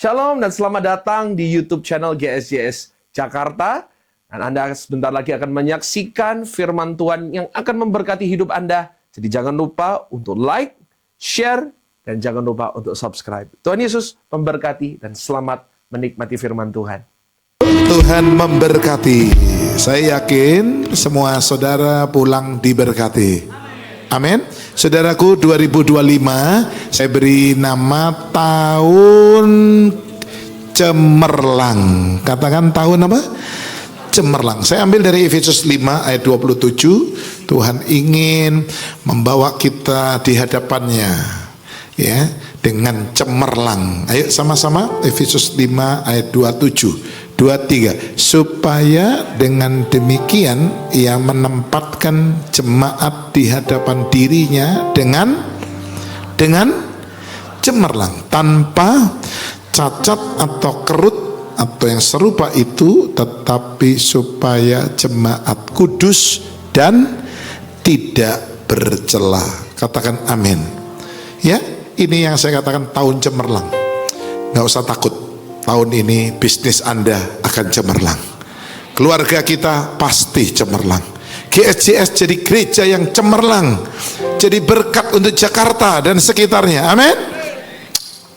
Shalom dan selamat datang di YouTube channel GSJS Jakarta. Dan Anda sebentar lagi akan menyaksikan firman Tuhan yang akan memberkati hidup Anda. Jadi jangan lupa untuk like, share, dan jangan lupa untuk subscribe. Tuhan Yesus memberkati dan selamat menikmati firman Tuhan. Tuhan memberkati. Saya yakin semua saudara pulang diberkati. Amin. Saudaraku, 2025 saya beri nama tahun cemerlang. Katakan tahun apa? Cemerlang. Saya ambil dari Efesus 5 ayat 27. Tuhan ingin membawa kita di hadapannya, ya, dengan cemerlang. Ayo sama-sama Efesus 5 ayat 27. 23, supaya dengan demikian ia menempatkan jemaat di hadapan dirinya dengan cemerlang, tanpa cacat atau kerut atau yang serupa itu, tetapi supaya jemaat kudus dan tidak bercela. Katakan amin. Ya, ini yang saya katakan tahun cemerlang. Nggak usah takut. Tahun ini bisnis Anda akan cemerlang, keluarga kita pasti cemerlang. GSJS jadi gereja yang cemerlang, jadi berkat untuk Jakarta dan sekitarnya. Amin.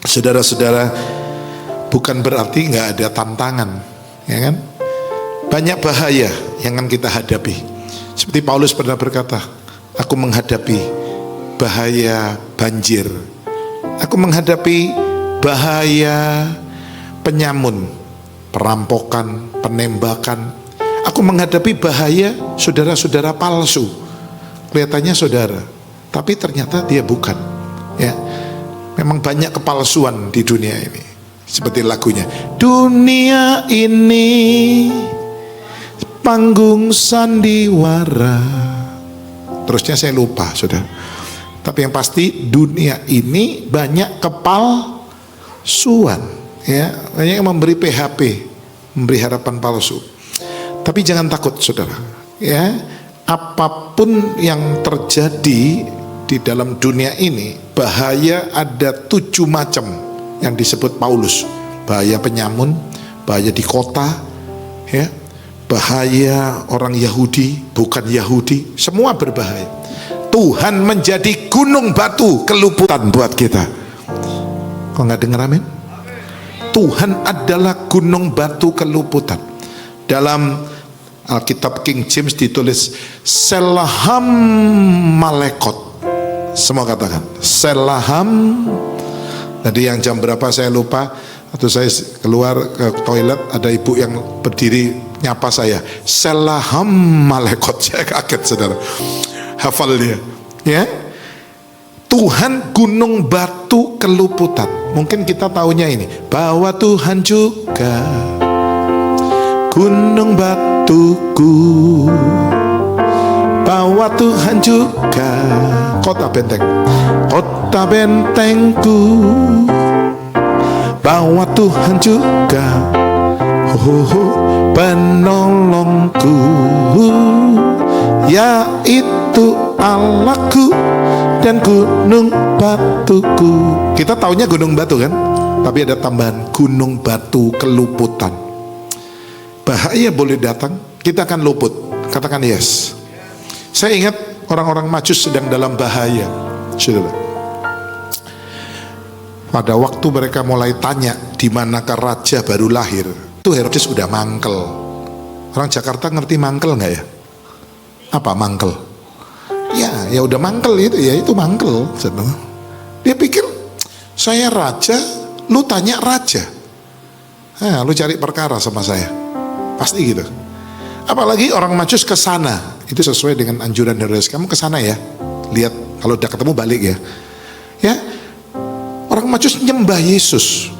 Saudara-saudara, bukan berarti nggak ada tantangan, ya kan? Banyak bahaya yang akan kita hadapi. Seperti Paulus pernah berkata, aku menghadapi bahaya banjir, aku menghadapi bahaya penyamun, perampokan, penembakan. Aku menghadapi bahaya saudara-saudara palsu. Kelihatannya saudara, tapi ternyata dia bukan. Ya, memang banyak kepalsuan di dunia ini. Seperti lagunya, dunia ini panggung sandiwara. Terusnya saya lupa, saudara. Tapi yang pasti dunia ini banyak kepalsuan. Ya, banyak yang memberi PHP, memberi harapan palsu. Tapi jangan takut, saudara. Ya, apapun yang terjadi di dalam dunia ini, bahaya ada 7 macam yang disebut Paulus. Bahaya penyamun, bahaya di kota, ya, bahaya orang Yahudi, bukan Yahudi, semua berbahaya. Tuhan menjadi gunung batu keluputan buat kita. Kok nggak dengar amin? Tuhan adalah gunung batu keluputan. Dalam Alkitab King James ditulis Selaham Malekot. Semua katakan Selaham. Tadi yang jam berapa saya lupa. Atau saya keluar ke toilet, ada ibu yang berdiri nyapa saya, Selaham Malekot. Saya kaget, saudara. Hafal dia, ya. Tuhan gunung batu keluputan. Mungkin kita taunya ini, bahwa Tuhan juga gunung batuku, bahwa Tuhan juga kota benteng, kota bentengku, bahwa Tuhan juga penolongku, yaitu Allahku dan gunung batuku. Kita taunya gunung batu kan, tapi ada tambahan gunung batu keluputan. Bahaya boleh datang, kita akan luput. Katakan yes. Saya ingat orang-orang Majus sedang dalam bahaya, saudara. Pada waktu mereka mulai tanya di manakah raja baru lahir, itu Herodes udah mangkel. Orang Jakarta ngerti mangkel nggak ya? Apa mangkel? Ya udah mangkel itu, ya itu mangkel. Dia pikir saya raja, lu tanya raja. Lu cari perkara sama saya. Pasti gitu. Apalagi orang Majus ke sana, itu sesuai dengan anjuran Herodes. Kamu ke sana ya. Lihat kalau udah ketemu balik ya. Ya. Orang Majus nyembah Yesus,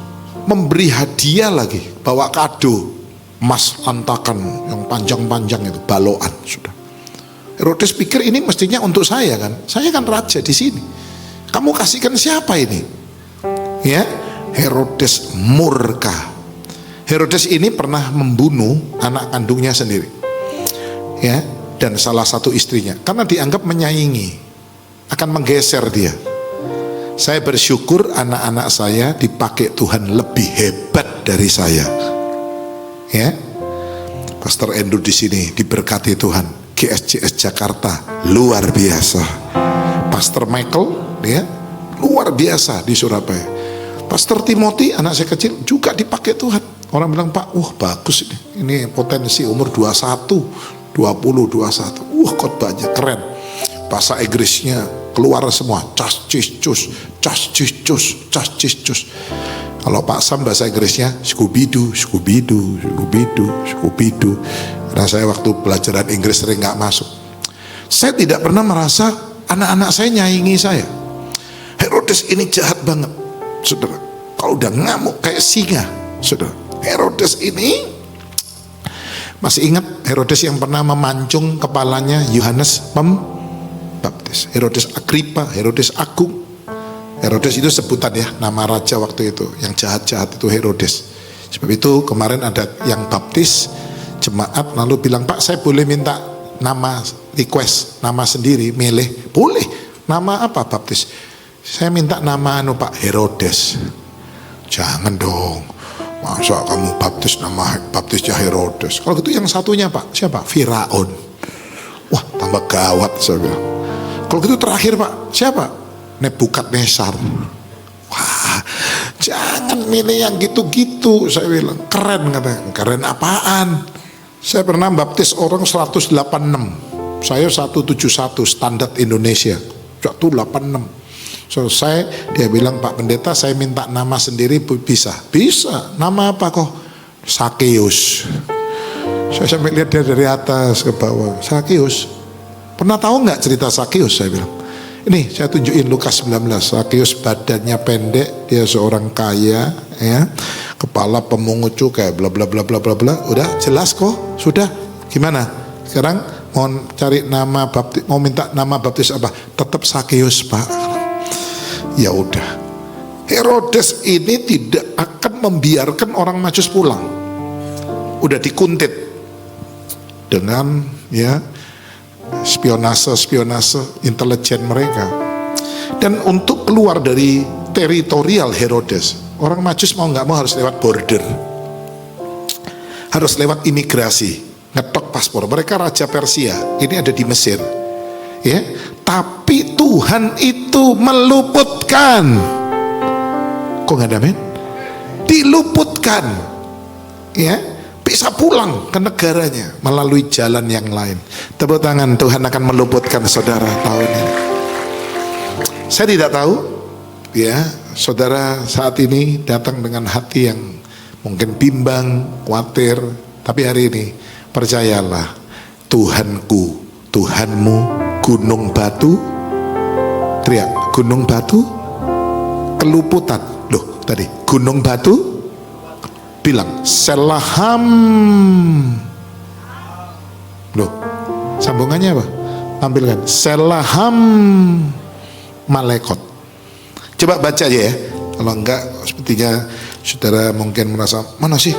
memberi hadiah lagi, bawa kado, emas antakan yang panjang-panjang itu, baloan sudah. Herodes pikir ini mestinya untuk saya kan, saya kan raja di sini. Kamu kasihkan siapa ini? Ya, Herodes murka. Herodes ini pernah membunuh anak kandungnya sendiri, ya, dan salah satu istrinya, karena dianggap menyaingi, akan menggeser dia. Saya bersyukur anak-anak saya dipakai Tuhan lebih hebat dari saya. Ya, Pastor Andrew di sini diberkati Tuhan. GSJS Jakarta luar biasa. Pastor Michael, ya, luar biasa di Surabaya. Pastor Timothy, anak saya kecil, juga dipakai Tuhan. Orang bilang, Pak, wah bagus ini potensi umur 21, 20, 21. Khotbahnya keren. Bahasa Inggrisnya keluar semua. Cas cis cus, cas cis cus, cas cis cus. Kalau Pak Sam bahasa Inggrisnya Scooby-Doo, Scooby-Doo, Scooby-Doo, Scooby-Doo. Karena saya waktu pelajaran Inggris sering nggak masuk. Saya tidak pernah merasa anak-anak saya nyaingi saya. Herodes ini jahat banget, saudara. Kalau udah ngamuk kayak singa, saudara. Herodes ini, masih ingat Herodes yang pernah memancung kepalanya Yohanes Pembaptis, Herodes Agripa, Herodes Agung. Herodes itu sebutan ya, nama raja waktu itu. Yang jahat-jahat itu Herodes. Sebab itu kemarin ada yang baptis jemaat, lalu bilang, Pak, saya boleh minta nama, request nama sendiri, milih? Boleh. Nama apa baptis? Saya minta nama Pak, Herodes. Jangan dong, masa kamu baptis nama baptisnya Herodes? Kalau gitu yang satunya Pak, siapa? Firaun. Wah, tambah gawat saya bilang. Kalau gitu terakhir Pak, siapa? Nebukadnesar. Wah, jangan milih yang gitu-gitu, saya bilang. Keren katanya. Keren apaan? Saya pernah baptis orang 186. Saya 171 standar Indonesia. 186. Selesai, dia bilang, Pak Pendeta, saya minta nama sendiri bisa? Bisa. Nama apa kok? Sakeus. Saya sampai lihat dia dari atas ke bawah. Sakeus. Pernah tahu nggak cerita Sakeus? Saya bilang. Ini saya tunjukin Lukas 19. Sakeus badannya pendek, dia seorang kaya, ya, kepala pemungut cukai, bla bla bla bla bla bla. Udah jelas kok, sudah. Gimana? Sekarang mau cari nama baptis, mau minta nama baptis apa? Tetap Sakeus Pak. Ya udah. Herodes ini tidak akan membiarkan orang Majus pulang. Udah dikuntit dengan ya spionase intelijen mereka. Dan untuk keluar dari teritorial Herodes, orang Majus mau nggak mau harus lewat border, harus lewat imigrasi, ngetok paspor. Mereka raja Persia, ini ada di Mesir, ya. Tapi Tuhan itu meluputkan. Kok nggak ada men? Diluputkan, ya. Bisa pulang ke negaranya melalui jalan yang lain. Tepuk tangan, Tuhan akan meluputkan saudara tahun ini. Saya tidak tahu, ya, saudara saat ini datang dengan hati yang mungkin bimbang, khawatir. Tapi hari ini percayalah, Tuhanku, Tuhanmu, gunung batu, teriak, gunung batu, keluputan. Loh, tadi gunung batu bilang Selaham. Loh, sambungannya apa? Tampilkan Selaham Malekot. Coba baca aja ya. Kalau enggak, sepertinya saudara mungkin merasa, mana sih?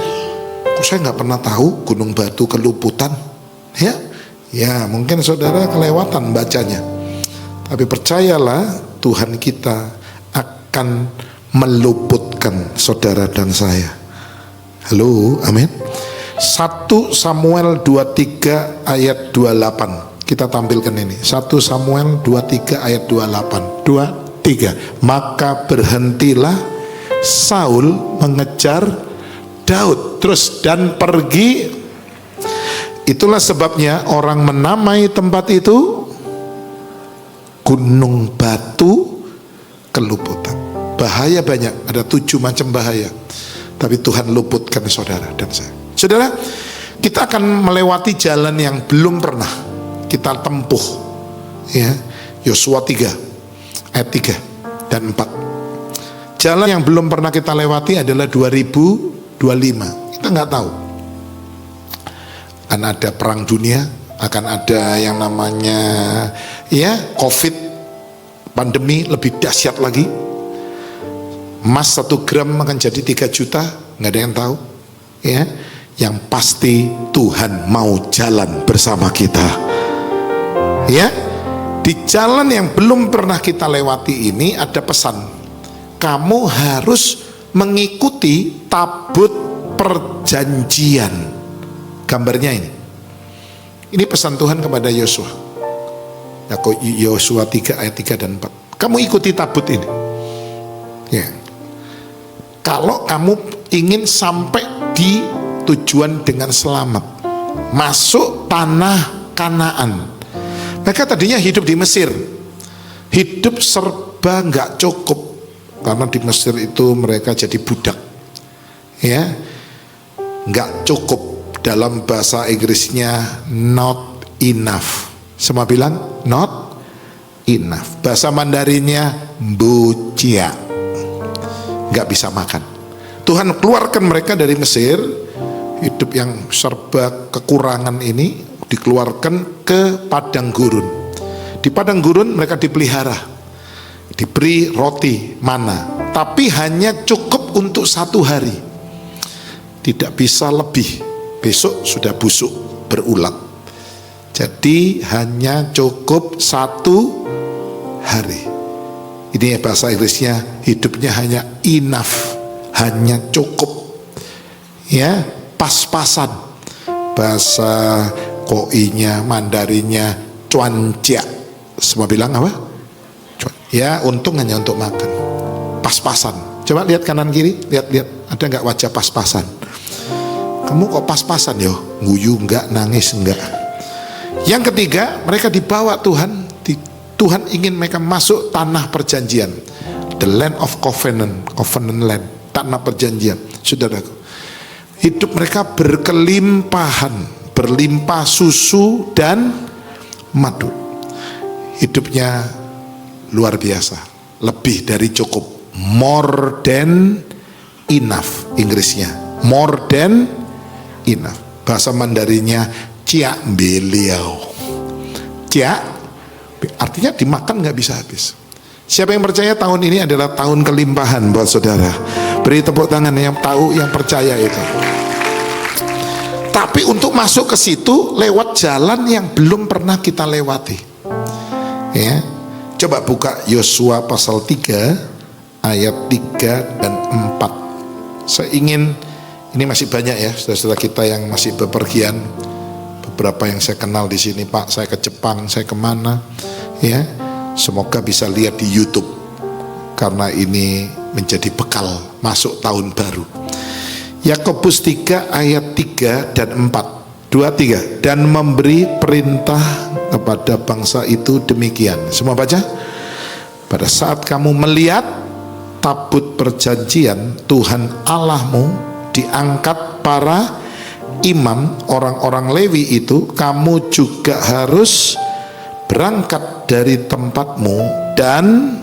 Kok saya nggak pernah tahu gunung batu keluputan? Ya, ya mungkin saudara kelewatan bacanya. Tapi percayalah, Tuhan kita akan meluputkan saudara dan saya. Halo, amin. 1 Samuel 23 ayat 28. Kita tampilkan ini. 1 Samuel 23 ayat 28. 23. Maka berhentilah Saul mengejar Daud. Terus dan pergi. Itulah sebabnya orang menamai tempat itu Gunung Batu Keluputan. Bahaya banyak, ada 7 macam bahaya. Tapi Tuhan luputkan saudara dan saya. Saudara, kita akan melewati jalan yang belum pernah kita tempuh. Ya, Yosua 3 ayat 3 dan 4. Jalan yang belum pernah kita lewati adalah 2025. Kita nggak tahu. Akan ada perang dunia, akan ada yang namanya ya COVID, pandemi lebih dahsyat lagi. Emas 1 gram akan jadi 3 juta, nggak ada yang tahu, ya. Yang pasti Tuhan mau jalan bersama kita, ya. Di jalan yang belum pernah kita lewati ini ada pesan. Kamu harus mengikuti tabut perjanjian. Gambarnya ini. Ini pesan Tuhan kepada Yosua. Yosua 3 ayat 3 dan 4. Kamu ikuti tabut ini. Ya. Kalau kamu ingin sampai di tujuan dengan selamat, masuk tanah Kanaan. Mereka tadinya hidup di Mesir, hidup serba nggak cukup, karena di Mesir itu mereka jadi budak, ya, nggak cukup. Dalam bahasa Inggrisnya not enough. Semua bilang not enough. Bahasa Mandarinnya bucia, nggak bisa makan. Tuhan keluarkan mereka dari Mesir, hidup yang serba kekurangan ini, dikeluarkan ke padang gurun. Di padang gurun mereka dipelihara, diberi roti mana, tapi hanya cukup untuk 1 hari, tidak bisa lebih. Besok sudah busuk, berulang. Jadi hanya cukup 1 hari. Ini bahasa Inggrisnya, hidupnya hanya enough, hanya cukup, ya, pas-pasan. Bahasa Koinya, Mandarinnya cuancia. Semua bilang apa? Ya, untung hanya untuk makan, pas-pasan. Coba lihat kanan kiri, lihat, ada nggak wajah pas-pasan? Kamu kok pas-pasan yo? Nguyu enggak, nangis enggak. Yang ketiga, mereka dibawa Tuhan. Tuhan ingin mereka masuk tanah perjanjian, the land of covenant land, tanah perjanjian. Saudaraku, hidup mereka berkelimpahan, berlimpah susu dan madu. Hidupnya luar biasa, lebih dari cukup, more than enough. Inggrisnya more than enough. Bahasa Mandarinnya cia beliau. Cia artinya dimakan nggak bisa habis. Siapa yang percaya tahun ini adalah tahun kelimpahan buat saudara? Beri tepuk tangan yang tahu, yang percaya itu. Tapi untuk masuk ke situ lewat jalan yang belum pernah kita lewati. Ya. Coba buka Yosua pasal 3 ayat 3 dan 4. Saya ingin, ini masih banyak ya saudara-saudara kita yang masih bepergian. Beberapa yang saya kenal di sini, Pak, saya ke Jepang, saya kemana, ya, semoga bisa lihat di YouTube, karena ini menjadi bekal masuk tahun baru. Yakobus 3 ayat 3 dan 4, 2, 3, dan memberi perintah kepada bangsa itu demikian. Semua baca. Pada saat kamu melihat tabut perjanjian Tuhan Allahmu diangkat para imam, orang-orang Lewi itu, kamu juga harus berangkat dari tempatmu dan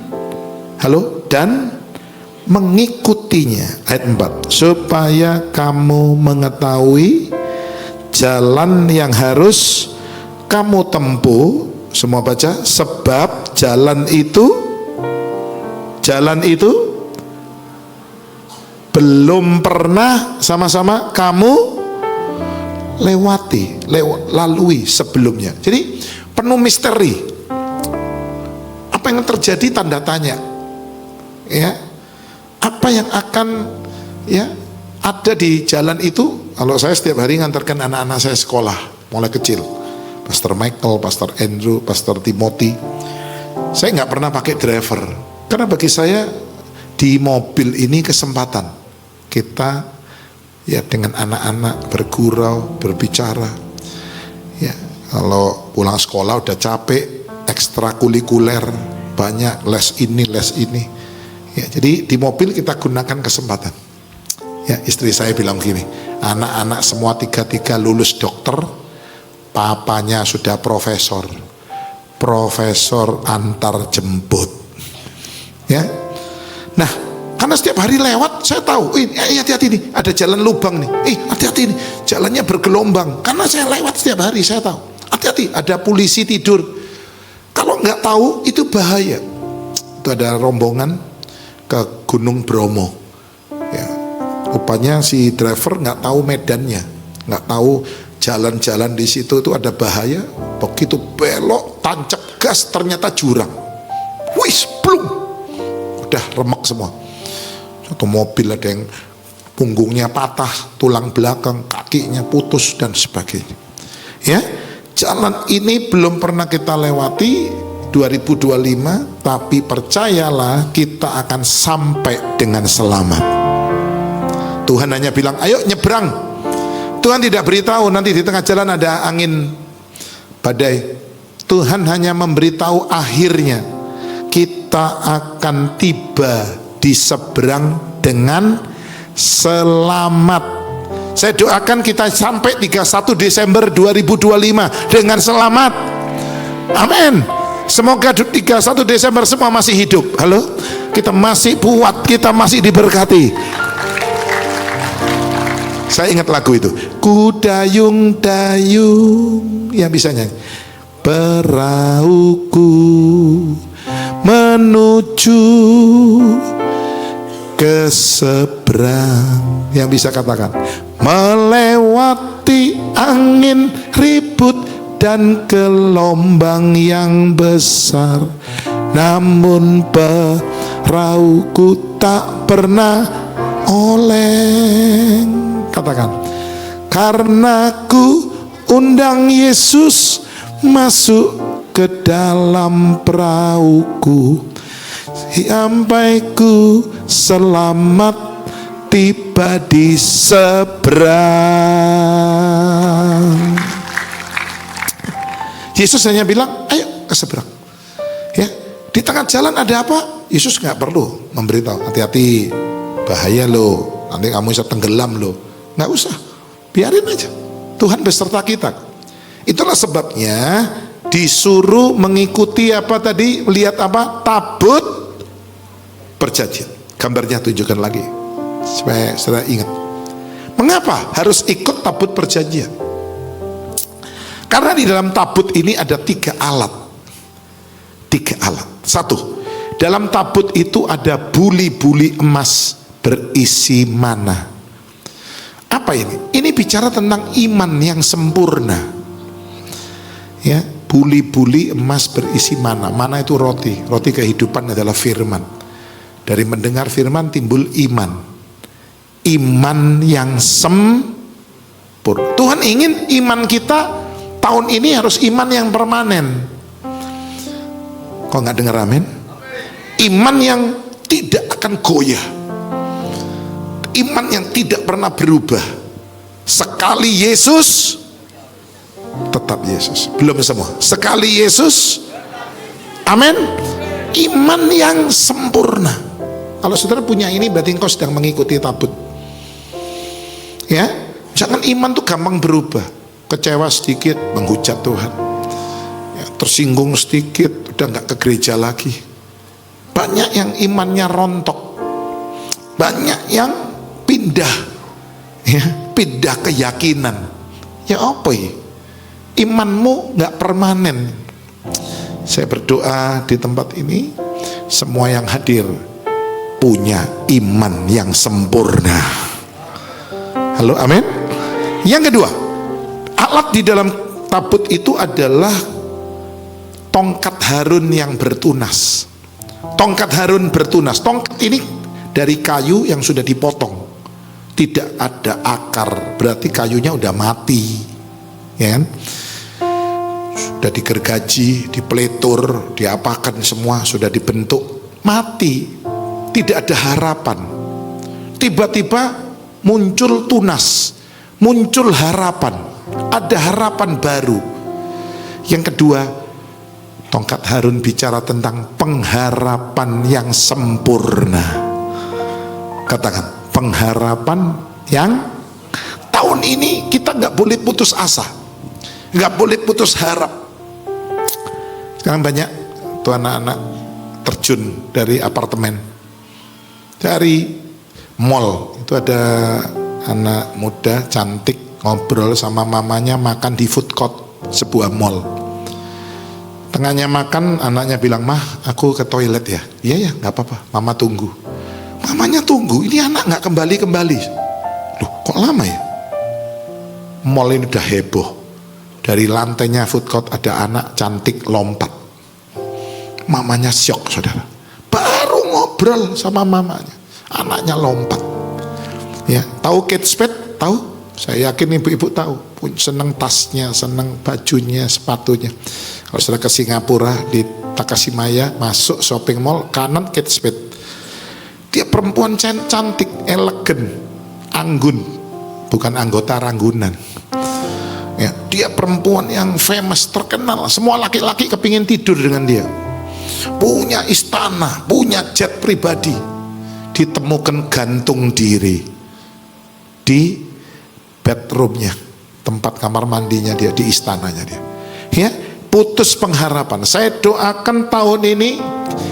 mengikutinya. Ayat 4, supaya kamu mengetahui jalan yang harus kamu tempuh. Semua baca. Sebab jalan itu belum pernah sama-sama kamu lalui sebelumnya. Jadi penuh misteri. Apa yang terjadi, tanda tanya, ya, apa yang akan, ya, ada di jalan itu. Kalau saya setiap hari ngantarkan anak-anak saya sekolah mulai kecil, Pastor Michael, Pastor Andrew, Pastor Timothy, saya nggak pernah pakai driver, karena bagi saya di mobil ini kesempatan kita, ya, dengan anak-anak bergurau, berbicara. Ya, kalau pulang sekolah udah capek, ekstrakurikuler banyak, les ini. Ya, jadi di mobil kita gunakan kesempatan. Ya, istri saya bilang gini, anak-anak semua tiga lulus dokter, papanya sudah profesor antar jemput. Ya, nah, karena setiap hari lewat, saya tahu, hati-hati nih, ada jalan lubang nih, hati-hati nih, jalannya bergelombang. Karena saya lewat setiap hari, saya tahu, hati-hati, ada polisi tidur. Kalau nggak tahu, itu bahaya. Itu ada rombongan ke Gunung Bromo. Ya, rupanya si driver nggak tahu medannya, nggak tahu jalan-jalan di situ itu ada bahaya. Begitu belok, tancap gas, ternyata jurang. Wis, blum. Udah remek semua. Satu mobil ada yang punggungnya patah, tulang belakang, kakinya putus, dan sebagainya. Ya, jalan ini belum pernah kita lewati 2025, tapi percayalah kita akan sampai dengan selamat. Tuhan hanya bilang, ayo nyebrang. Tuhan tidak beritahu nanti di tengah jalan ada angin badai. Tuhan hanya memberitahu akhirnya kita akan tiba di seberang dengan selamat. Saya doakan kita sampai 31 Desember 2025 dengan selamat. Amin. Semoga 31 Desember semua masih hidup. Halo, kita masih kuat, kita masih diberkati. Saya ingat lagu itu, ku dayung-dayung, yang bisa nyanyi. Perahuku menuju ke seberang, yang bisa katakan melewati angin ribut dan gelombang yang besar, namun perahuku tak pernah oleng. Katakan, karena ku undang Yesus masuk ke dalam perahuku, sampai ku selamat tiba di seberang. Yesus hanya bilang, ayo ke seberang. Ya, di tengah jalan ada apa? Yesus nggak perlu memberitahu, hati-hati, bahaya loh, nanti kamu bisa tenggelam loh. Nggak usah, biarin aja. Tuhan beserta kita. Itulah sebabnya disuruh mengikuti apa tadi? Lihat apa? Tabut perjanjian. Gambarnya tunjukkan lagi supaya saudara ingat. Mengapa harus ikut tabut perjanjian? Karena di dalam tabut ini ada 3 alat. 3 alat. 1, dalam tabut itu ada buli-buli emas berisi mana. Apa ini? Ini bicara tentang iman yang sempurna. Ya, buli-buli emas berisi mana. Mana itu roti. Roti kehidupan adalah firman. Dari mendengar firman timbul iman. Iman yang sempurna. Tuhan ingin iman kita tahun ini harus iman yang permanen. Kok nggak dengar amin? Iman yang tidak akan goyah. Iman yang tidak pernah berubah. Sekali Yesus, tetap Yesus. Belum semua. Sekali Yesus, amin. Iman yang sempurna. Kalau saudara punya ini berarti engkau sedang mengikuti tabut. Ya, jangan iman tuh gampang berubah. Kecewa sedikit menghujat Tuhan. Ya, tersinggung sedikit udah nggak ke gereja lagi. Banyak yang imannya rontok. Banyak yang pindah, ya, pindah keyakinan. Ya apa ya? Imanmu nggak permanen. Saya berdoa di tempat ini semua yang hadir punya iman yang sempurna. Halo, amin. Yang kedua, alat di dalam tabut itu adalah tongkat Harun yang bertunas. Tongkat Harun bertunas. Tongkat ini dari kayu yang sudah dipotong. Tidak ada akar, berarti kayunya udah mati, ya kan? Sudah digergaji, dipeletur, diapakan semua, sudah dibentuk, mati, tidak ada harapan. Tiba-tiba muncul tunas, muncul harapan, ada harapan baru. Yang kedua, tongkat Harun bicara tentang pengharapan yang sempurna. Katakan, pengharapan yang tahun ini kita nggak boleh putus asa, nggak boleh putus harap. Sekarang banyak tuh anak-anak terjun dari apartemen, dari mall. Itu ada anak muda cantik ngobrol sama mamanya makan di food court sebuah mall. Tengahnya makan, anaknya bilang, "Mah, aku ke toilet ya." "Iya ya, nggak apa-apa, mama tunggu." Mamanya tunggu, ini anak nggak kembali-kembali. Loh, kok lama ya? Mall ini udah heboh, Dari lantainya food court ada anak cantik lompat. Mamanya syok, saudara. Baru ngobrol sama mamanya, anaknya lompat. Ya, tahu Kate Spade? Tahu? Saya yakin ibu-ibu tahu. Seneng tasnya, seneng bajunya, sepatunya. Kalau sudah ke Singapura di Takashimaya, masuk shopping mall, kanan Kate Spade. Dia perempuan cantik, elegan, anggun, bukan anggota Ranggunan. Ya, dia perempuan yang famous, terkenal. Semua laki-laki kepingin tidur dengan dia. Punya istana, punya jet pribadi. Ditemukan gantung diri di bedroomnya, tempat kamar mandinya dia, di istananya dia. Ya, putus pengharapan. Saya doakan tahun ini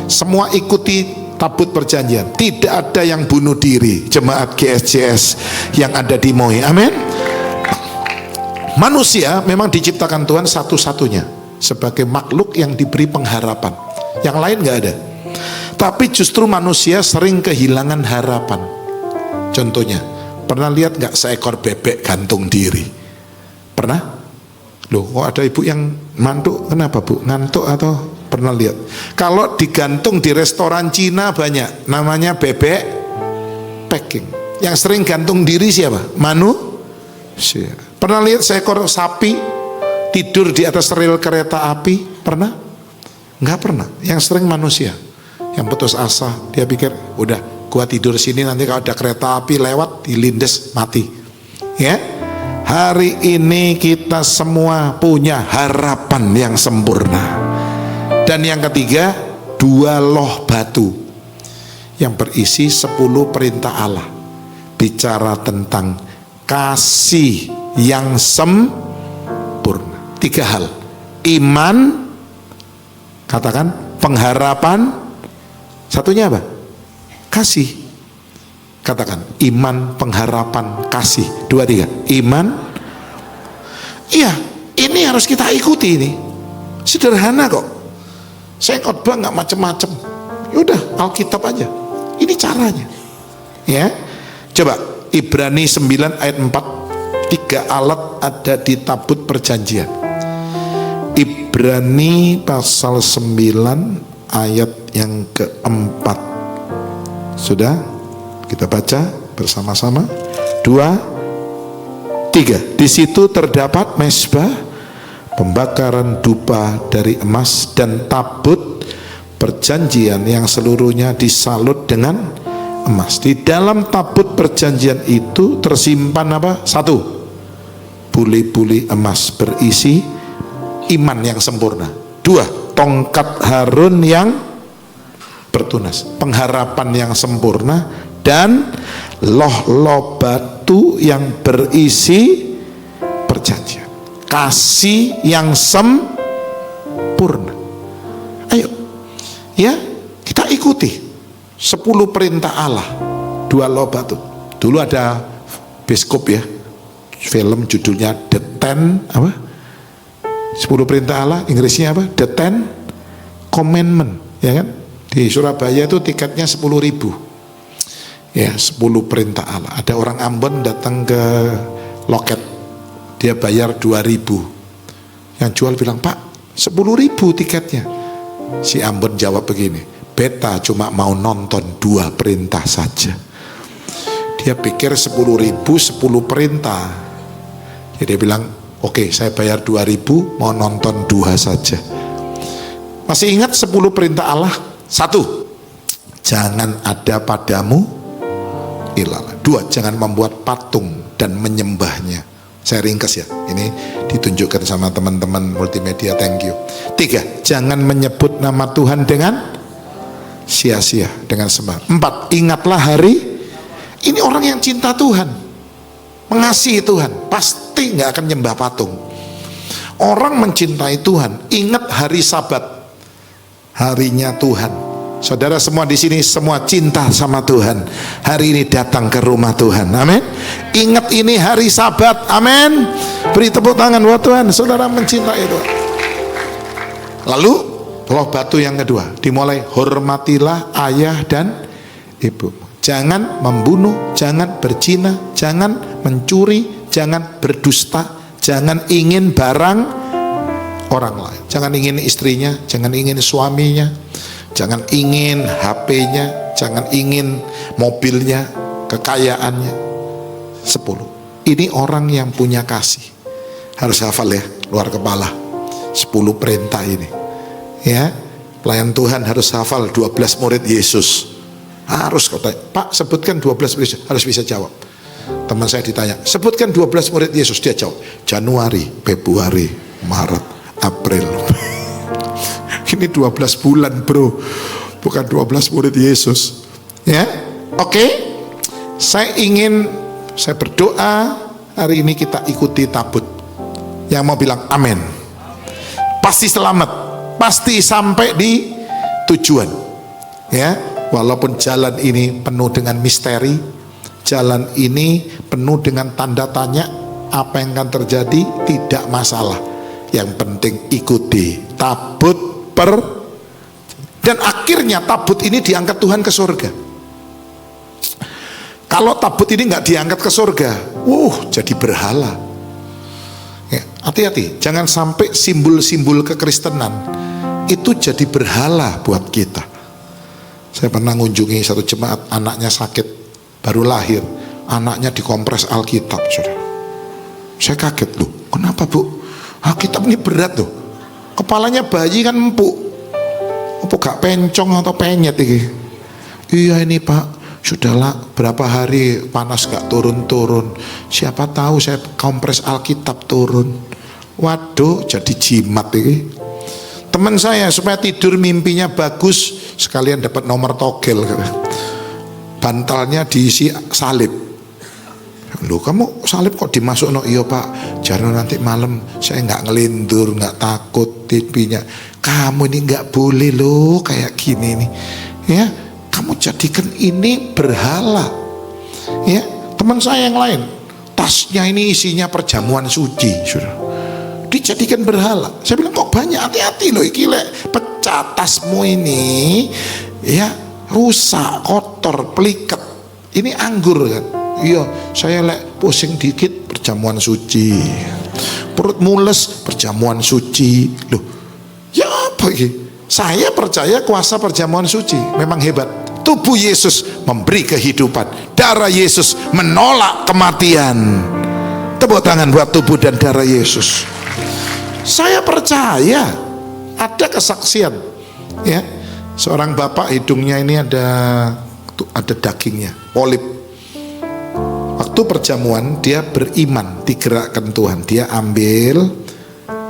semua ikuti tabut perjanjian. Tidak ada yang bunuh diri, jemaat GSJS yang ada di Moi. Amin. Manusia memang diciptakan Tuhan satu-satunya sebagai makhluk yang diberi pengharapan. Yang lain nggak ada. Tapi justru manusia sering kehilangan harapan. Contohnya, pernah lihat nggak seekor bebek gantung diri? Pernah? Loh, kok ada ibu yang mantuk? Kenapa bu? Ngantuk atau pernah lihat? Kalau digantung di restoran Cina banyak, namanya bebek packing. Yang sering gantung diri siapa? Manusia. Pernah lihat seekor sapi tidur di atas rel kereta api? Pernah? Nggak pernah. Yang sering manusia. Yang putus asa, dia pikir, udah gua tidur sini, nanti kalau ada kereta api lewat, dilindes, mati. Ya, hari ini kita semua punya harapan yang sempurna. Dan yang ketiga, 2 loh batu yang berisi 10 perintah Allah, bicara tentang kasih yang sempurna. 3 hal: iman, katakan pengharapan, satunya apa? Kasih. Katakan iman, pengharapan, kasih. 2, 3. Iman. Iya, ini harus kita ikuti ini. Sederhana kok. Saya khotbah nggak macem-macem. Yaudah, Alkitab aja. Ini caranya. Ya, coba Ibrani 9 ayat 4. 3 alat ada di tabut perjanjian. Ibrani pasal 9 ayat yang keempat. Sudah kita baca bersama-sama. 2, 3. Di situ terdapat mezbah pembakaran dupa dari emas dan tabut perjanjian yang seluruhnya disalut dengan emas. Di dalam tabut perjanjian itu tersimpan apa? 1, buli-buli emas berisi iman yang sempurna. 2, tongkat Harun yang bertunas, pengharapan yang sempurna. Dan loh-loh batu yang berisi perjanjian, kasih yang sempurna. Ayo ya, kita ikuti 10 perintah Allah, 2 loh batu. Dulu ada biskop ya, film judulnya The Ten apa? 10 perintah Allah, Inggrisnya apa? The Ten Commandment, ya kan? Di Surabaya itu tiketnya 10.000. Ya, 10 perintah Allah. Ada orang Ambon datang ke loket, dia bayar 2.000. Yang jual bilang, "Pak, 10.000 tiketnya." Si Ambon jawab begini, "Beta cuma mau nonton 2 perintah saja." Dia pikir 10.000 10 perintah. Jadi dia bilang, "Oke, saya bayar 2.000, mau nonton 2 saja." Masih ingat 10 perintah Allah? 1, jangan ada padamu ilah. 2, jangan membuat patung dan menyembahnya. Saya ringkas ya, ini ditunjukkan sama teman-teman multimedia, thank you. 3, jangan menyebut nama Tuhan dengan sia-sia, dengan sembah. 4, ingatlah hari ini. Orang yang cinta Tuhan, mengasihi Tuhan, pasti nggak akan nyembah patung. Orang mencintai Tuhan, ingat hari Sabat, harinya Tuhan. Saudara semua di sini semua cinta sama Tuhan. Hari ini datang ke rumah Tuhan. Amin. Ingat ini hari Sabat. Amin. Beri tepuk tangan buat Tuhan. Saudara mencintai Tuhan. Lalu loh batu yang kedua dimulai, hormatilah ayah dan ibu. Jangan membunuh, jangan berzina, jangan mencuri, jangan berdusta, Jangan ingin barang orang lain. Jangan ingin istrinya, jangan ingin suaminya, jangan ingin HP-nya, jangan ingin mobilnya, kekayaannya. 10. Ini orang yang punya kasih. Harus hafal ya, luar kepala. 10 perintah ini. Ya, pelayan Tuhan harus hafal 12 murid Yesus. Harus kau tanya, Pak sebutkan 12 murid Yesus. Harus bisa jawab. Teman saya ditanya, sebutkan 12 murid Yesus. Dia jawab, Januari, Februari, Maret, April. Ini 12 bulan bro, bukan 12 murid Yesus. Ya, oke. Saya berdoa hari ini kita ikuti tabut. Yang mau bilang amin, pasti selamat, pasti sampai di tujuan. Ya, walaupun jalan ini penuh dengan misteri, jalan ini penuh dengan tanda tanya, apa yang akan terjadi tidak masalah. Yang penting ikuti tabut dan akhirnya tabut ini diangkat Tuhan ke surga. Kalau tabut ini nggak diangkat ke surga, jadi berhala. Ya, hati-hati, jangan sampai simbol-simbol kekristenan itu jadi berhala buat kita. Saya pernah mengunjungi satu jemaat, anaknya sakit, baru lahir, anaknya dikompres Alkitab, saudara. Saya kaget loh, kenapa bu? Alkitab ini berat loh, kepalanya bayi kan empuk, apa gak pencong atau penyet ini? Iya ini pak, sudahlah berapa hari panas gak turun-turun, siapa tahu saya kompres Alkitab turun. Waduh, jadi jimat ini. Teman saya supaya tidur mimpinya bagus, sekalian dapat nomor togel, bantalnya diisi salib. Loh kamu salib kok dimasuk? No iya pak, jangan nanti malam saya nggak ngelindur, nggak takut TV-nya. Kamu ini nggak boleh loh kayak gini nih, ya. Kamu jadikan ini berhala, ya. Teman saya yang lain, tasnya ini isinya perjamuan suci, sudah dijadikan berhala. Saya bilang kok banyak, hati-hati loh, iki lek pecah tasmu ini, ya rusak, kotor, peliket. Ini anggur kan? Iya, saya lek pusing dikit perjamuan suci, perut mules perjamuan suci. Loh, ya apa ini? Saya percaya kuasa perjamuan suci memang hebat. Tubuh Yesus memberi kehidupan, darah Yesus menolak kematian. Tepuk tangan buat tubuh dan darah Yesus. Saya percaya ada kesaksian, ya. Seorang bapak hidungnya ini ada dagingnya, polip. Waktu perjamuan dia beriman, digerakkan Tuhan, dia ambil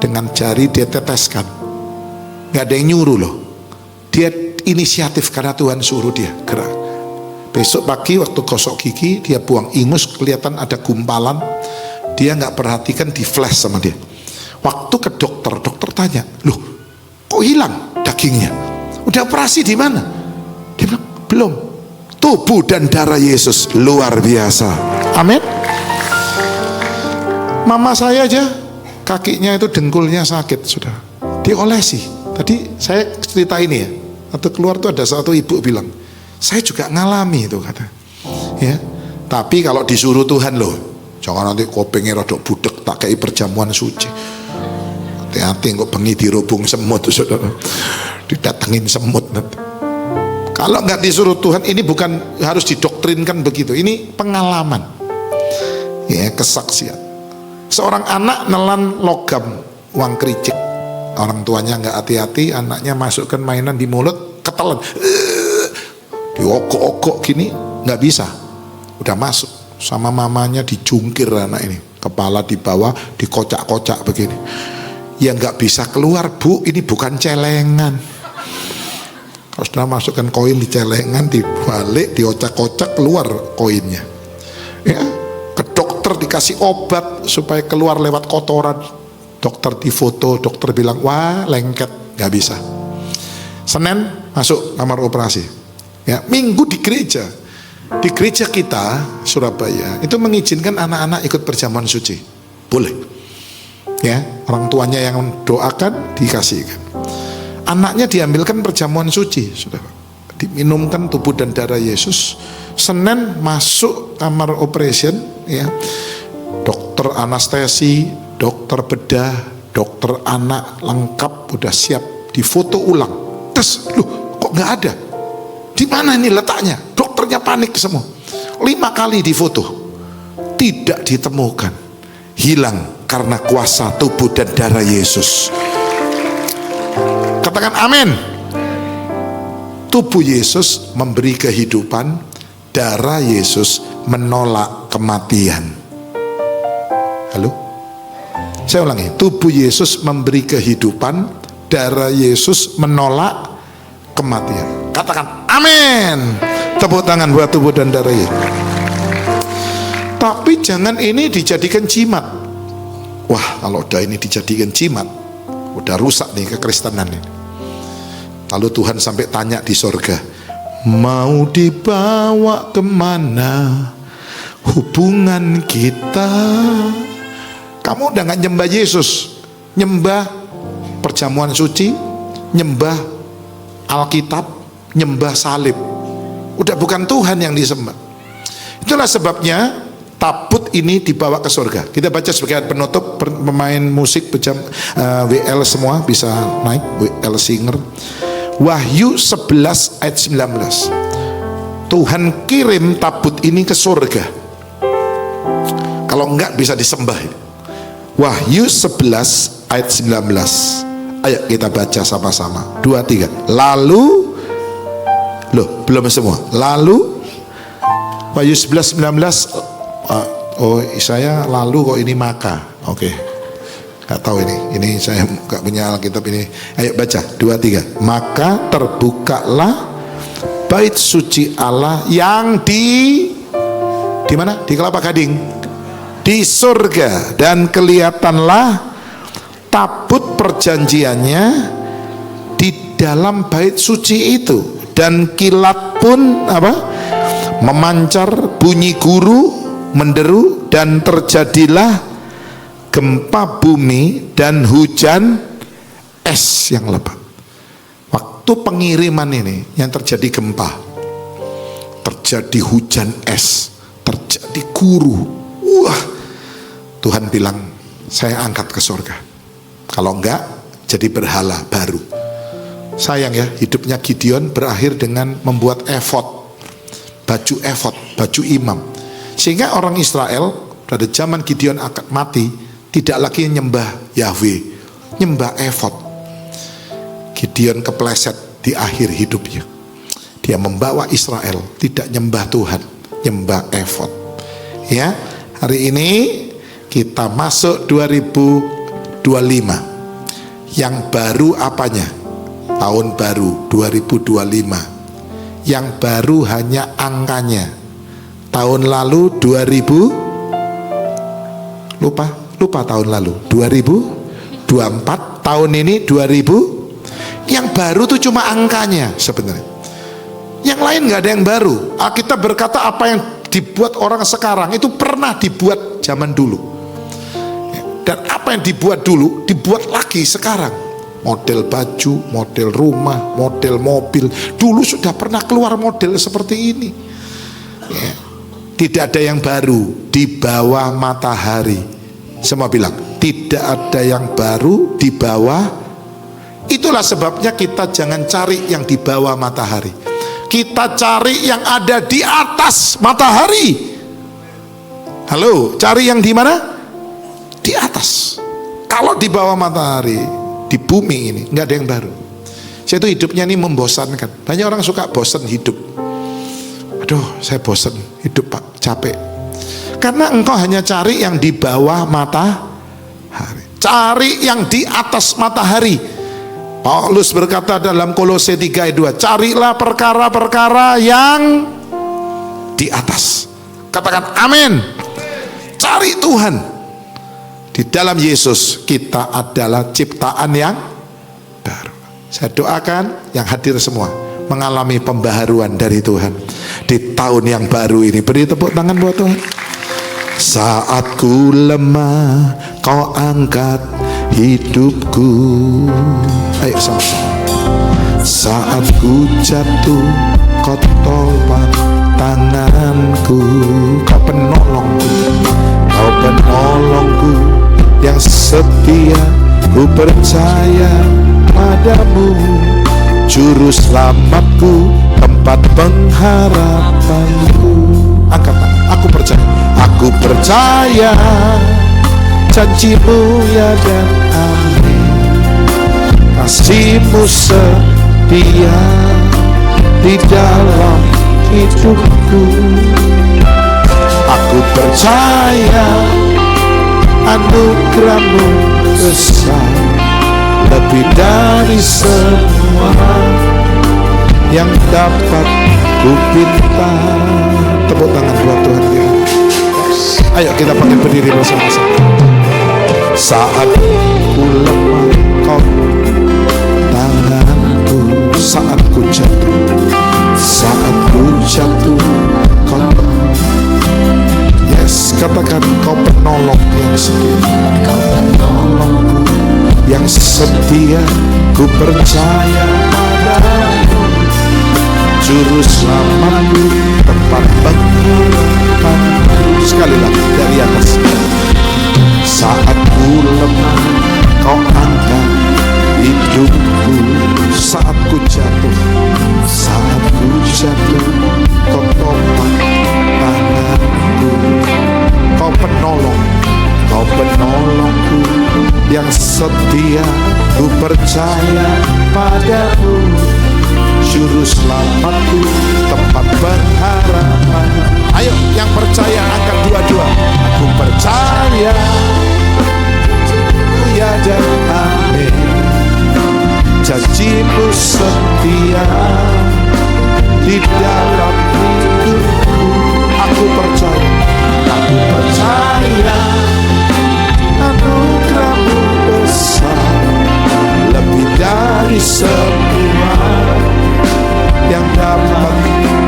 dengan jari, dia teteskan, nggak ada yang nyuruh loh, dia inisiatif karena Tuhan suruh dia gerak. Besok pagi waktu gosok gigi dia buang ingus, kelihatan ada gumpalan, dia nggak perhatikan, di flash sama dia. Waktu ke dokter, dokter tanya, loh kok hilang dagingnya, udah operasi di mana? Dia bilang belum. Tubuh dan darah Yesus luar biasa. Amin. Mama saya aja kakinya itu dengkulnya sakit, sudah diolesi. Tadi saya cerita ini ya, atau keluar tuh ada satu ibu bilang, saya juga ngalami itu kata, ya. Tapi kalau disuruh Tuhan loh, jangan nanti kopengnya rodok budek tak kayak perjamuan suci. Hati-hati kok bengi dirubung semut, saudara, didatengin semut nanti. Kalau nggak disuruh Tuhan, ini bukan harus didoktrinkan begitu, ini pengalaman, ya, kesaksian. Seorang anak nelan logam uang kericik, orang tuanya nggak hati-hati, anaknya masukkan mainan di mulut, ketelan, diokok-okok gini, nggak bisa, udah masuk, sama mamanya dijungkir anak ini, kepala di bawah, dikocak-kocak begini, ya nggak bisa keluar bu, ini bukan celengan. Kalau sudah masukkan koin di celengan, dibalik, diocak-ocak, keluar koinnya, ya. Ke dokter dikasih obat supaya keluar lewat kotoran, dokter difoto, dokter bilang wah lengket, nggak bisa. Senin masuk kamar operasi, ya. Minggu di gereja kita Surabaya itu mengizinkan anak-anak ikut perjamuan suci, boleh, ya. Orang tuanya yang doakan dikasihkan. Anaknya diambilkan perjamuan suci, sudah diminumkan tubuh dan darah Yesus. Senin masuk kamar operation, ya. Dokter anestesi, dokter bedah, dokter anak lengkap, udah siap difoto ulang. Terus, loh kok nggak ada? Di mana ini letaknya? Dokternya panik semua. 5 kali difoto, tidak ditemukan. Hilang karena kuasa tubuh dan darah Yesus. Katakan amin. Tubuh Yesus memberi kehidupan, darah Yesus menolak kematian. Halo? Saya ulangi, tubuh Yesus memberi kehidupan, darah Yesus menolak kematian. Katakan amin. Tepuk tangan buat tubuh dan darah Yesus. Tapi jangan ini dijadikan jimat. Wah, kalau udah ini dijadikan jimat, udah rusak nih kekristenan ini. Lalu Tuhan sampai tanya di sorga, mau dibawa kemana hubungan kita? Kamu udah gak nyembah Yesus, nyembah perjamuan suci, nyembah Alkitab, nyembah salib. Udah bukan Tuhan yang disembah. Itulah sebabnya tabut ini dibawa ke surga. Kita baca sebagai penutup, pemain musik WL semua bisa naik, WL singer. Wahyu 11 ayat 19. Tuhan kirim tabut ini ke surga. Kalau enggak bisa disembah. Wahyu 11 ayat 19. Ayo kita baca sama-sama. 2, 3. Lalu, loh belum semua. Lalu Wahyu 11 19. Oh saya lalu kok ini maka. Oke. Gak tahu ini saya gak punya Alkitab ini. Ayo baca 2, 3. Maka terbukalah bait suci Allah yang di mana? Di Kelapa Gading, di surga, dan kelihatanlah tabut perjanjiannya di dalam bait suci itu, dan kilat pun memancar, bunyi guru menderu, dan terjadilah gempa bumi dan hujan es yang lebat. Waktu pengiriman ini yang terjadi gempa, terjadi hujan es, terjadi guru. Wah, Tuhan bilang saya angkat ke surga. Kalau enggak jadi berhala baru. Sayang ya, hidupnya Gideon berakhir dengan membuat efod, baju efod, baju imam. Sehingga orang Israel pada zaman Gideon akan mati tidak lagi nyembah Yahweh, nyembah efod. Gideon kepleset di akhir hidupnya. Dia membawa Israel tidak nyembah Tuhan, nyembah efod. Ya, hari ini kita masuk 2025. Yang baru apanya? Tahun baru 2025. Yang baru hanya angkanya. Tahun lalu 2000 lupa tahun lalu 2024, tahun ini 2000. Yang baru tuh cuma angkanya sebenarnya. Yang lain nggak ada yang baru. Alkitab berkata apa yang dibuat orang sekarang itu pernah dibuat zaman dulu. Dan apa yang dibuat dulu dibuat lagi sekarang. Model baju, model rumah, model mobil. Dulu sudah pernah keluar model seperti ini. Ya. Tidak ada yang baru di bawah matahari. Semua bilang tidak ada yang baru di bawah. Itulah sebabnya kita jangan cari yang di bawah matahari. Kita cari yang ada di atas matahari. Halo, cari yang di mana? Di atas. Kalau di bawah matahari, di bumi ini nggak ada yang baru. Saya itu hidupnya ini membosankan. Banyak orang suka bosan hidup. Aduh, saya bosan hidup Pak, capek. Karena engkau hanya cari yang di bawah matahari. Cari yang di atas matahari. Paulus berkata dalam Kolose 3 ayat 2, carilah perkara-perkara yang di atas. Katakan amin. Cari Tuhan. Di dalam Yesus kita adalah ciptaan yang baru. Saya doakan yang hadir semua mengalami pembaharuan dari Tuhan di tahun yang baru ini. Beri tepuk tangan buat Tuhan. Saat ku lemah, kau angkat hidupku. Ayo sama-sama. Saat ku jatuh, kau tolak tanganku. Kau penolongku, kau penolongku, yang setia, ku percaya padamu, juru selamatku, tempat pengharapanku. Angkat tangan, aku percaya. Aku percaya janjimu ya dan amin. Kasihmu setia di dalam hidupku. Aku percaya anugerahmu besar, lebih dari semua yang dapat ku pinta. Tepuk tangan buat Tuhan ya. Ayo kita pakai berdiri bersama-sama. Saat ku lemah kau tanganku, saat ku jatuh, saat ku jatuh kau. Yes, katakan kau penolong yang setia, kau penolongku yang setia, ku percaya padamu, juru selamatku, tempat pengharapanku. Sekali lagi dari atas. Saat ku lemah kau angkat hidupku, saat ku jatuh, saat ku jatuh kau topang tanganku. Kau penolong, kau penolongku yang setia, ku percaya padamu, juru selamatku, tempat pengharapan. Ayo yang percaya angkat dua-dua. Aku percaya ya dan amin. Janjimu setia di dalam hidupku. Aku percaya, aku percaya anugerahmu besar, lebih dari semua yang dapat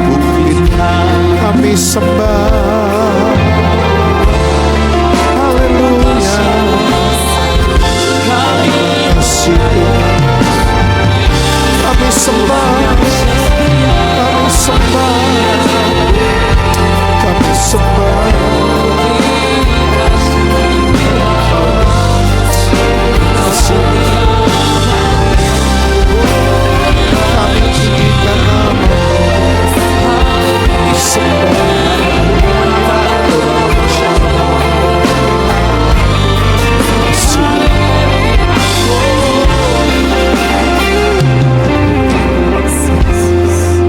ku pinta. Kami sembah, haleluya, kasih kami sembah, kami sembah, kami sembah. Kami tinggikan nama,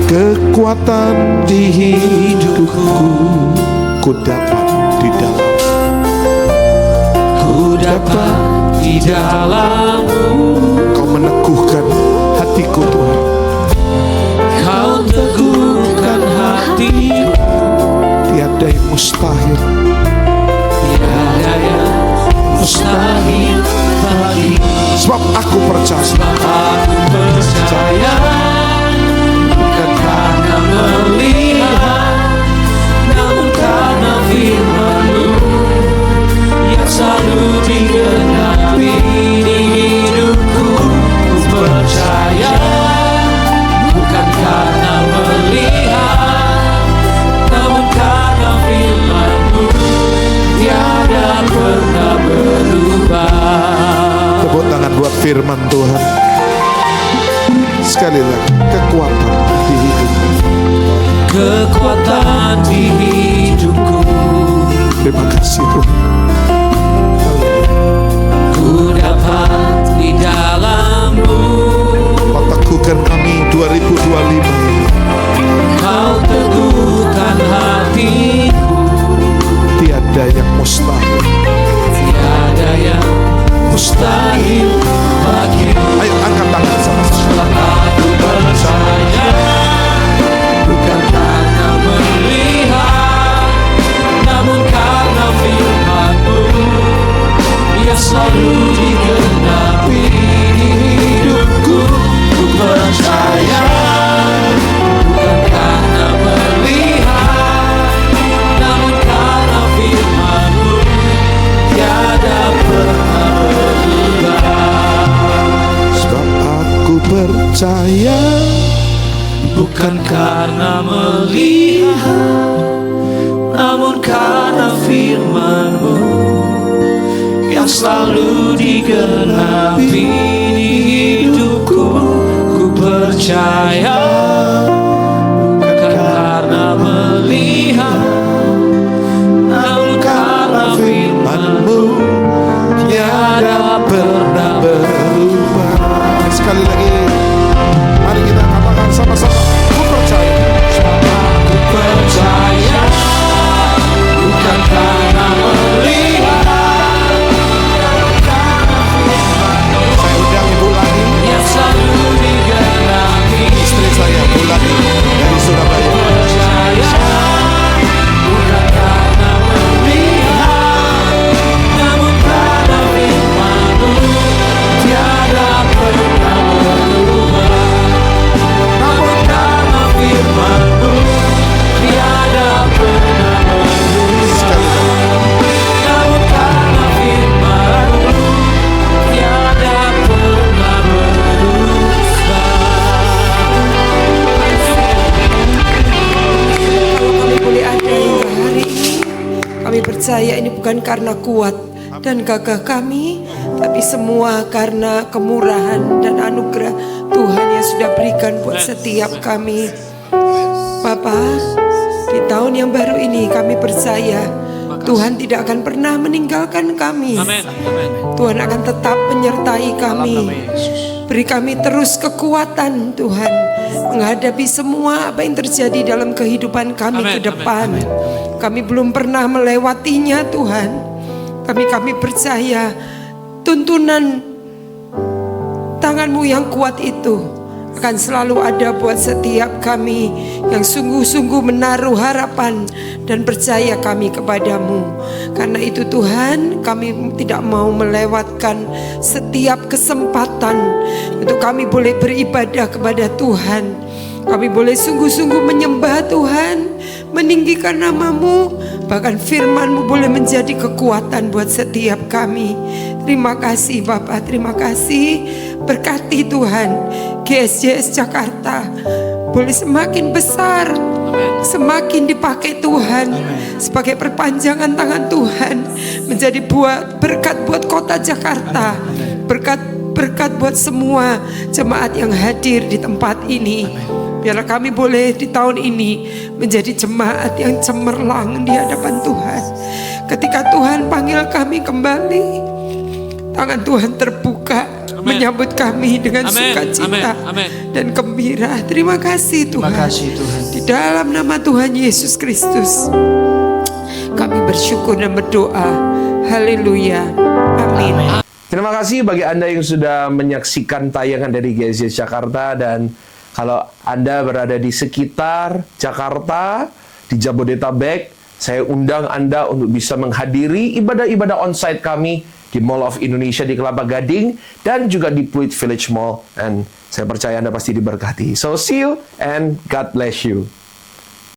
kekuatan di hidupku, ku dapat di dalam, ku dapat di dalam-Mu. Kau meneguhkan hatiku Tuhan, Kau teguhkan hatiku. Tiada yang mustahil, tiada yang mustahil bagi. Sebab aku percaya, sebab aku percaya, bukan karena melihat, namun karena firman-Mu yang selalu digenapi di hidupku. Ku percaya, bukan karena melihat, namun karena firman-Mu tiada pernah berubah. Tepuk tangan buat firman Tuhan. Sekali lagi, kekuatan di hidupku, kekuatan di hidupku. Terima kasih Tuhan. Ku dapat di dalam-Mu. Kau teguhkan kami 2025 ini. Kau teguhkan hatiku. Tiada yang mustahil, tiada yang mustahil bagi. Ayo angkat tangan sama-sama. Aku percaya, bukan karena melihat, namun karena firman-Mu yang selalu digenapi di hidupku. Ku percaya, bukan karena melihat, namun karena firman-Mu tiada pernah berubah. Sebab aku percaya, bukan karena melihat, namun karena firman-Mu yang selalu digenapi di hidupku. Ku percaya bukan karena melihat, namun karena firman-Mu tiada pernah berubah. Sekali lagi, mari kita katakan sama-sama, ku percaya. Ku percaya bukan karena melihat, Saya undang Ibu Lani, yang selalu digenapi. istri saya Bu Lani dari Surabaya. Percaya bukan karena melihat, namun karena firman-Mu tiada pernah berubah. Namun karena firman-Mu tiada pernah berubah. Namun karena firman-Mu tiada pernah berubah. Kalau kami boleh ada hingga hari ini, kami percaya ini bukan karena kuat dan gagah kami, tapi semua karena kemurahan dan anugerah Tuhan yang sudah berikan buat setiap kami. Bapa, di tahun yang baru ini kami percaya Tuhan tidak akan pernah meninggalkan kami. Tuhan akan tetap menyertai kami. Beri kami terus kekuatan Tuhan menghadapi semua apa yang terjadi dalam kehidupan kami ke depan. Kami belum pernah melewatinya Tuhan. Kami percaya tuntunan tangan-Mu yang kuat itu akan selalu ada buat setiap kami yang sungguh-sungguh menaruh harapan dan percaya kami kepadamu. Karena itu Tuhan, kami tidak mau melewatkan setiap kesempatan untuk kami boleh beribadah kepada Tuhan. Kami boleh sungguh-sungguh menyembah Tuhan, meninggikan nama-Mu, bahkan firman-Mu boleh menjadi kekuatan buat setiap kami. Terima kasih Bapak, terima kasih. Berkati Tuhan, GSJS Jakarta boleh semakin besar, semakin dipakai Tuhan sebagai perpanjangan tangan Tuhan, menjadi berkat buat kota Jakarta, berkat buat semua jemaat yang hadir di tempat ini. Biarlah kami boleh di tahun ini menjadi jemaat yang cemerlang di hadapan Tuhan. Ketika Tuhan panggil kami kembali, tangan Tuhan terbuka menyambut kami dengan sukacita dan gembira. Terima kasih Tuhan. Terima kasih Tuhan. Di dalam nama Tuhan Yesus Kristus kami bersyukur dan berdoa. Haleluya. Amin. Terima kasih bagi Anda yang sudah menyaksikan tayangan dari GSJS Jakarta. Dan kalau Anda berada di sekitar Jakarta, di Jabodetabek, saya undang Anda untuk bisa menghadiri ibadah-ibadah onsite kami di Mall of Indonesia di Kelapa Gading dan juga di Pluit Village Mall. Dan saya percaya Anda pasti diberkati. So see you and God bless you.